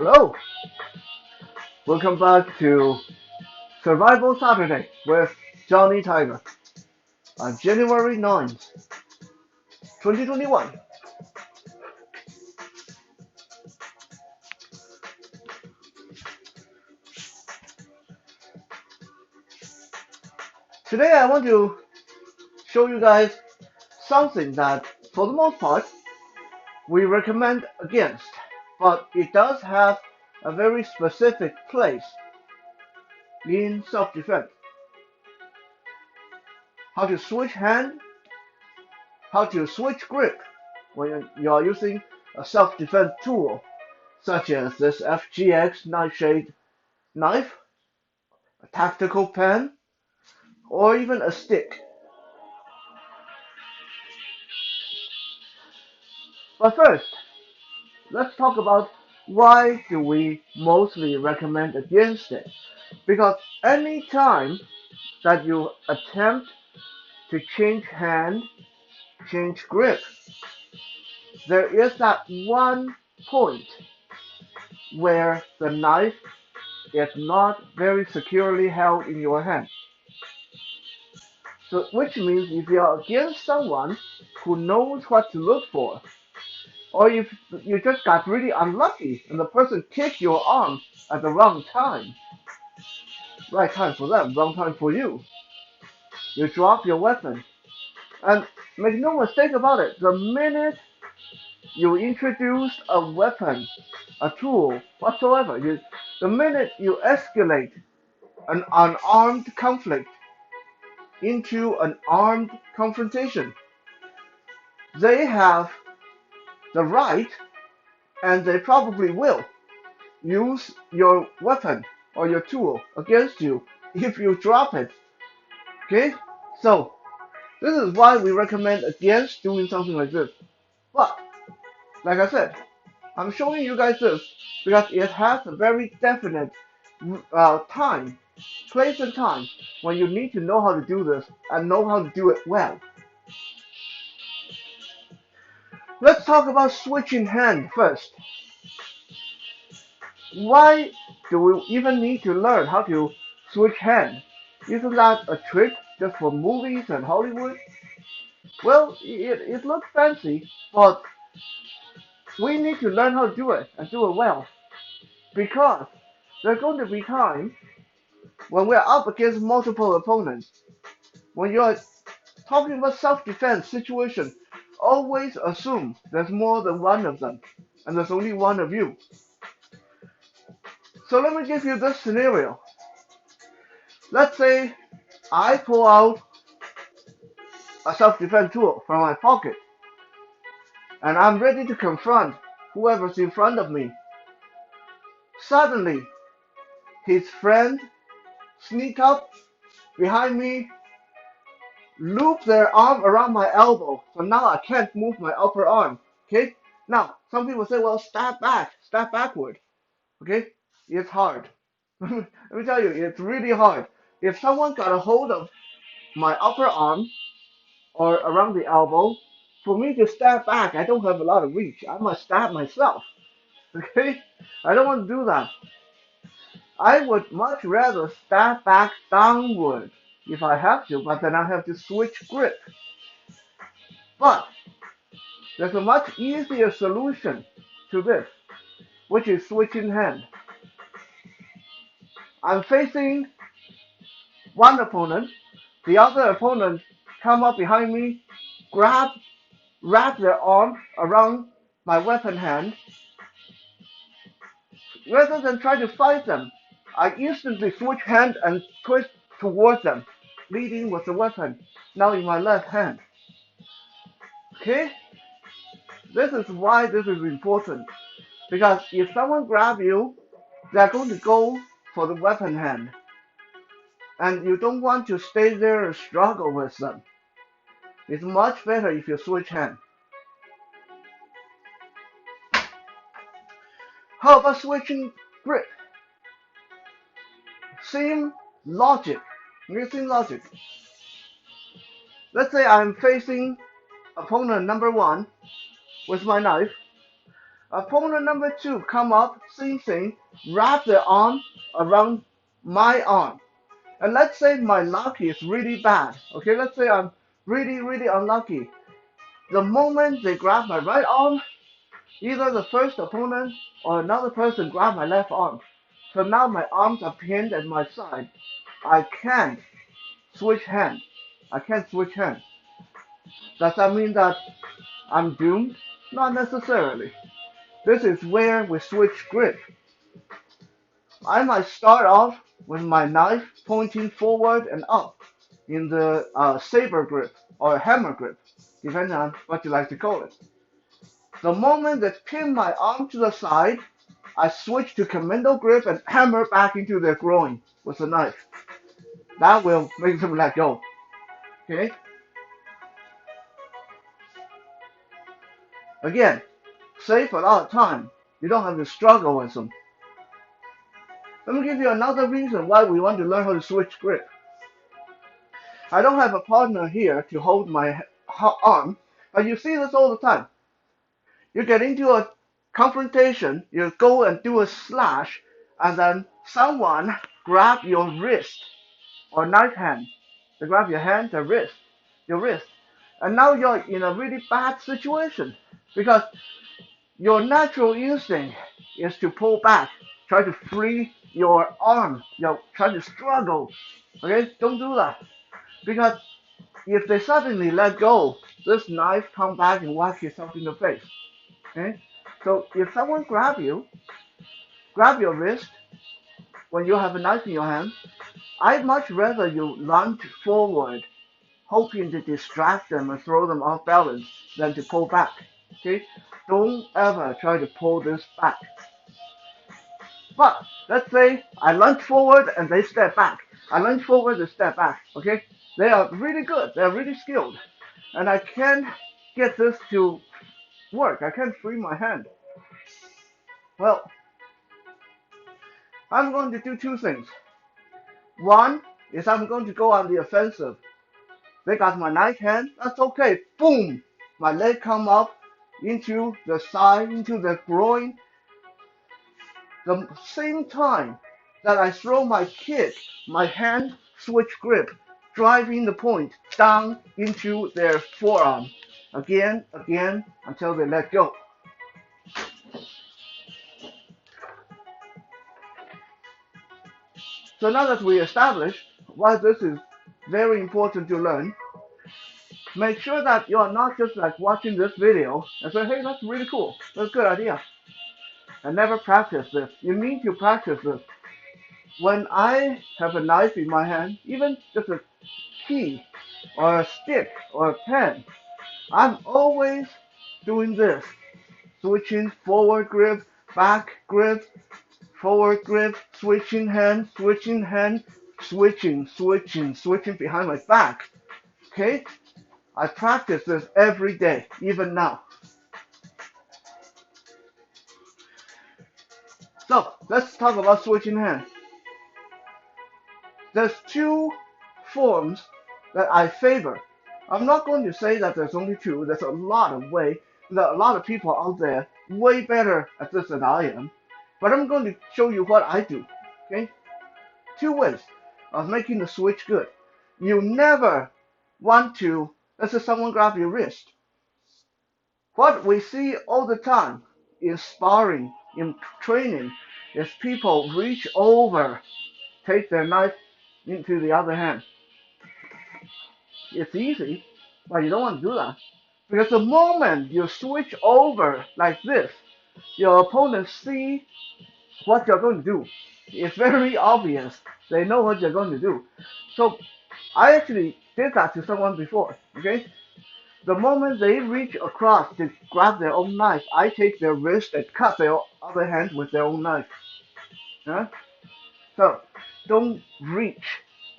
Hello, welcome back to Survival Saturday with Johnny Tiger on January 9th, 2021. Today I want to show you guys something that, for the most part, we recommend against, but it does have a very specific place in self-defense. How to switch hand, how to switch grip when you are using a self-defense tool, such as this FGX Nightshade knife, a tactical pen, or even a stick. But first, let's talk about why do we mostly recommend against it. Because any time that you attempt to change hand, change grip, there is that one point where the knife is not very securely held in your hand. So, which means if you are against someone who knows what to look for, or if you just got really unlucky and the person kicked your arm at the wrong time, right time for them, wrong time for you, you drop your weapon. And make no mistake about it, the minute you introduce a weapon, a tool, whatsoever, the minute you escalate an unarmed conflict into an armed confrontation, they have the right, and they probably will, use your weapon or your tool against you if you drop it. Okay? So, this is why we recommend against doing something like this. But, like I said, I'm showing you guys this because it has a very definite time, place and time when you need to know how to do this and know how to do it well. Let's talk about switching hand first. Why do we even need to learn how to switch hand? Isn't that a trick just for movies and Hollywood? Well, it looks fancy, but we need to learn how to do it and do it well. Because there's going to be times when we're up against multiple opponents. When you're talking about self-defense situation, always assume there's more than one of them, and there's only one of you. So let me give you this scenario. Let's say I pull out a self-defense tool from my pocket, and I'm ready to confront whoever's in front of me. Suddenly, his friend sneak up behind me, loop their arm around my elbow, so now I can't move my upper arm. Okay? Now, some people say, well, step backward. Okay? It's hard. Let me tell you, it's really hard. If someone got a hold of my upper arm or around the elbow, for me to step back, I don't have a lot of reach. I must stab myself. Okay? I don't want to do that. I would much rather step back downward if I have to, but then I have to switch grip. But there's a much easier solution to this, which is switching hand. I'm facing one opponent, the other opponent come up behind me, wrap their arm around my weapon hand. Rather than try to fight them, I instantly switch hand and twist towards them, leading with the weapon now in my left hand. Okay? This is why this is important. Because if someone grabs you, they're going to go for the weapon hand. And you don't want to stay there and struggle with them. It's much better if you switch hand. How about switching grip? Same logic. Same logic. Let's say I'm facing opponent number one with my knife. Opponent number two come up, same thing, wrap their arm around my arm. And let's say my luck is really bad. Okay, let's say I'm really unlucky. The moment they grab my right arm, either the first opponent or another person grab my left arm. So now my arms are pinned at my side. I can't switch hand. I can't switch hand. Does that mean that I'm doomed? Not necessarily. This is where we switch grip. I might start off with my knife pointing forward and up in the saber grip or hammer grip, depending on what you like to call it. The moment they pin my arm to the side, I switch to commando grip and hammer back into their groin with the knife. That will make them let go. Okay? Again, save a lot of time. You don't have to struggle with them. Let me give you another reason why we want to learn how to switch grip. I don't have a partner here to hold my arm, but you see this all the time. You get into a confrontation, you go and do a slash, and then someone grab your wrist or knife hand. They grab your hand, your wrist. And now you're in a really bad situation because your natural instinct is to pull back, try to free your arm, try to struggle. Okay, don't do that. Because if they suddenly let go, this knife come back and whack yourself in the face. Okay? So if someone grab your wrist when you have a knife in your hand, I'd much rather you lunge forward, hoping to distract them and throw them off balance than to pull back. Okay? Don't ever try to pull this back. But let's say I lunge forward and they step back. I lunge forward, they step back. Okay? They are really good. They are really skilled. And I can't get this to work. I can't free my hand. Well, I'm going to do two things. One is I'm going to go on the offensive. They got my knife hand. That's okay. Boom! My leg come up into the side, into the groin. The same time that I throw my kick, my hand switch grip, driving the point down into their forearm. Again, until they let go. So now that we established why this is very important to learn, make sure that you're not just like watching this video and say, hey, that's really cool. That's a good idea. And never practice this. You need to practice this. When I have a knife in my hand, even just a key or a stick or a pen, I'm always doing this. Switching forward grip, back grip, forward grip, switching hand, switching behind my back. Okay? I practice this every day, even now. So, let's talk about switching hand. There's two forms that I favor. I'm not going to say that there's only two. There's a lot of ways. There are a lot of people out there way better at this than I am. But I'm going to show you what I do. Okay? Two ways of making the switch good. You never want to, let's say someone grab your wrist. What we see all the time in sparring, in training, is people reach over, take their knife into the other hand. It's easy, but you don't want to do that. Because the moment you switch over like this, your opponent see what you're going to do. It's very obvious. They know what you're going to do. So I actually did that to someone before. Okay? The moment they reach across to grab their own knife, I take their wrist and cut their other hand with their own knife. Huh? So don't reach.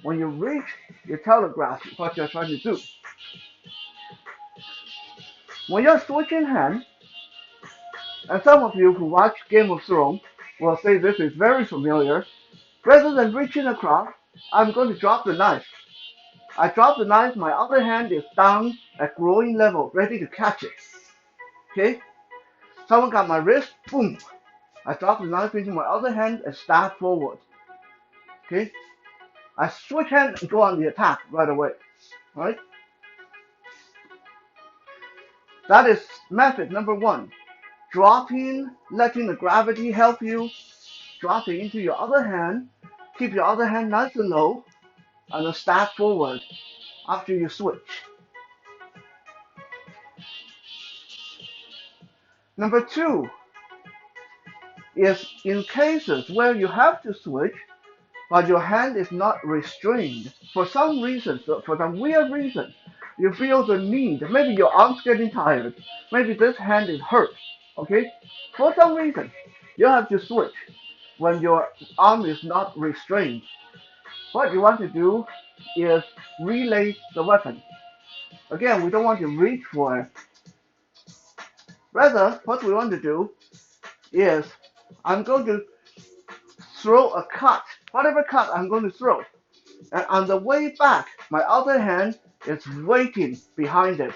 When you reach, you telegraph what you're trying to do. When you're switching hands, and some of you who watch Game of Thrones will say this is very familiar, rather than reaching across, I'm going to drop the knife. I drop the knife, my other hand is down at groin level, ready to catch it. Okay? Someone got my wrist, boom. I drop the knife into my other hand and stab forward. Okay? I switch hand and go on the attack right away. Right? That is method number one. Dropping, letting the gravity help you, dropping into your other hand, keep your other hand nice and low, and then stab forward after you switch. Number two is in cases where you have to switch, but your hand is not restrained. For some reason, for some weird reason, you feel the need. Maybe your arm's getting tired. Maybe this hand is hurt. Okay? For some reason, you have to switch when your arm is not restrained. What you want to do is relay the weapon. Again, we don't want to reach for it. Rather, what we want to do is I'm going to throw a cut, whatever cut I'm going to throw. And on the way back, my other hand is waiting behind it.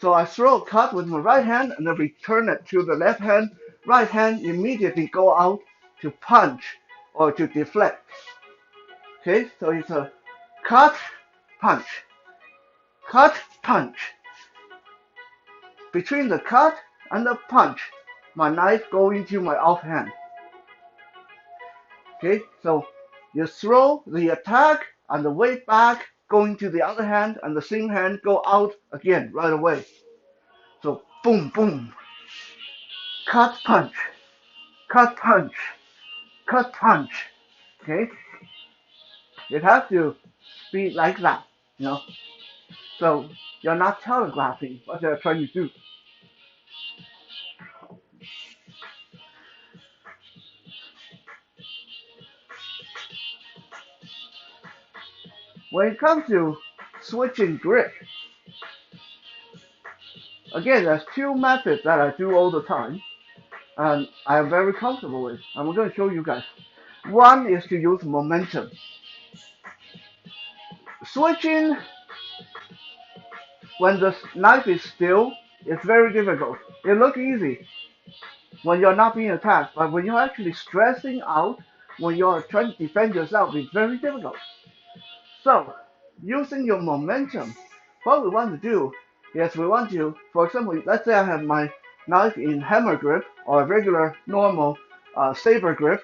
So I throw a cut with my right hand and then return it to the left hand. Right hand immediately go out to punch or to deflect. Okay, so it's a cut, punch, cut, punch. Between the cut and the punch, my knife go into my offhand. Okay, so you throw the attack on the way back, going to the other hand, and the same hand go out again right away. So boom, boom, cut, punch, cut, punch, cut, punch. Okay, it has to be like that, you know. So you're not telegraphing what you're trying to do. When it comes to switching grip, again, there's two methods that I do all the time, and I'm very comfortable with. I'm going to show you guys. One is to use momentum. Switching when the knife is still is very difficult. It looks easy when you're not being attacked, but when you're actually stressing out, when you're trying to defend yourself, it's very difficult. So, using your momentum, what we want to do is we want to, for example, let's say I have my knife in hammer grip or regular normal saber grip.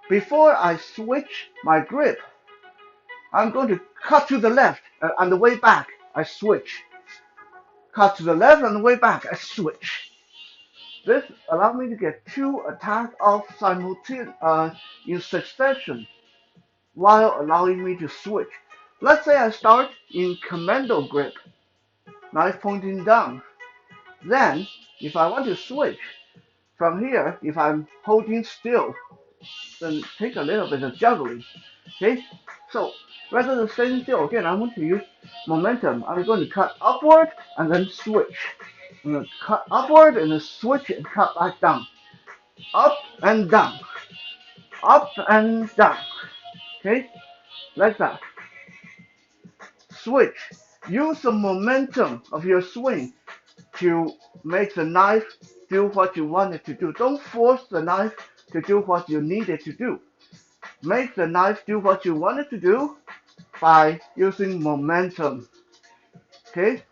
Before I switch my grip, I'm going to cut to the left, and on the way back, I switch. Cut to the left, and the way back, I switch. This allows me to get two attacks off in succession, while allowing me to switch. Let's say I start in commando grip, knife pointing down. Then, if I want to switch from here, if I'm holding still, then take a little bit of juggling. Okay, so rather than staying still, again, I want to use momentum. I'm going to cut upward and then switch. I'm going to cut upward and then switch and cut back down. Up and down. Up and down. Okay, like that. Switch. Use the momentum of your swing to make the knife do what you want it to do. Don't force the knife to do what you need it to do. Make the knife do what you want it to do by using momentum. Okay?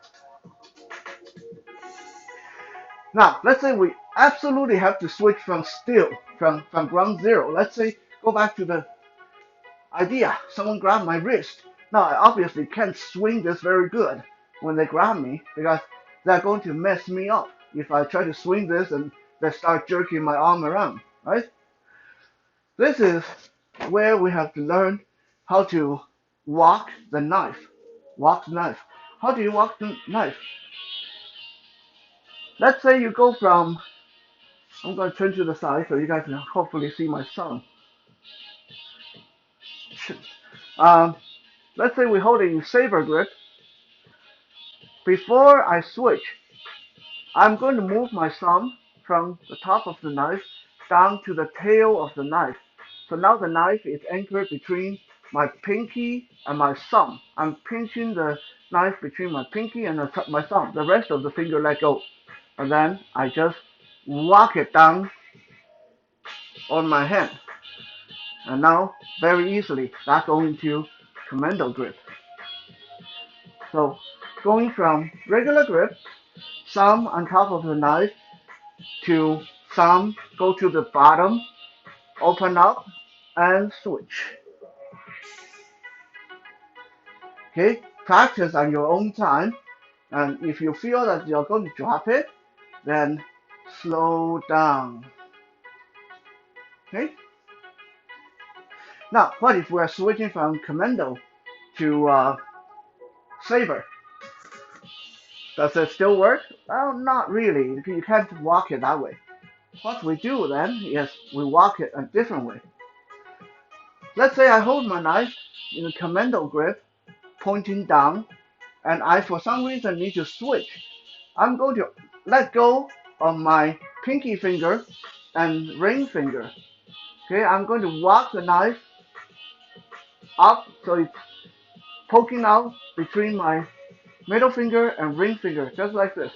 Now, let's say we absolutely have to switch from still, from ground zero. Let's say, go back to the idea. Someone grabbed my wrist. Now, I obviously can't swing this very good when they grab me because they're going to mess me up if I try to swing this and they start jerking my arm around, right? This is where we have to learn how to walk the knife. Walk the knife. How do you walk the knife? Let's say you go from, I'm going to turn to the side so you guys can hopefully see my thumb. Let's say we're holding saber grip. Before I switch, I'm going to move my thumb from the top of the knife down to the tail of the knife. So now the knife is anchored between my pinky and my thumb. I'm pinching the knife between my pinky and my thumb. The rest of the finger let go. and then I just walk it down on my hand. And now, very easily, that's going to commando grip. So, going from regular grip, thumb on top of the knife, to thumb go to the bottom, open up, and switch. Okay, practice on your own time, and if you feel that you're going to drop it, then slow down. Okay. Now, what if we're switching from commando to saber? Does it still work? Well, not really. You can't walk it that way. What we do then is we walk it a different way. Let's say I hold my knife in a commando grip, pointing down, and I for some reason need to switch. I'm going to let go of my pinky finger and ring finger. Okay, I'm going to walk the knife up so it's poking out between my middle finger and ring finger, just like this.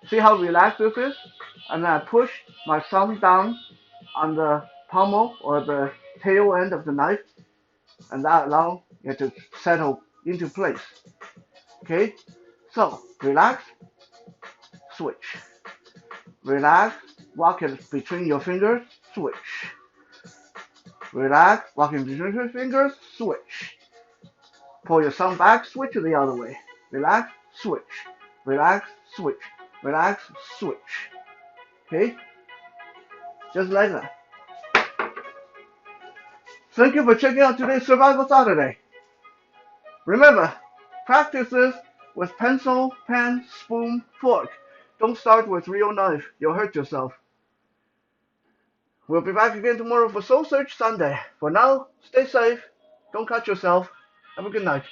See how relaxed this is? And then I push my thumb down on the pommel or the tail end of the knife, and that allows it to settle into place. Okay, so relax, switch. Relax, walk it between your fingers, switch. Relax, walk it between your fingers, switch. Pull your thumb back, switch the other way. Relax, switch. Relax, switch. Relax, switch. Okay? Just like that. Thank you for checking out today's Survival Saturday. Remember, practice this with pencil, pen, spoon, fork. Don't start with real knife. You'll hurt yourself. We'll be back again tomorrow for Soul Search Sunday. For now, stay safe. Don't cut yourself. Have a good night.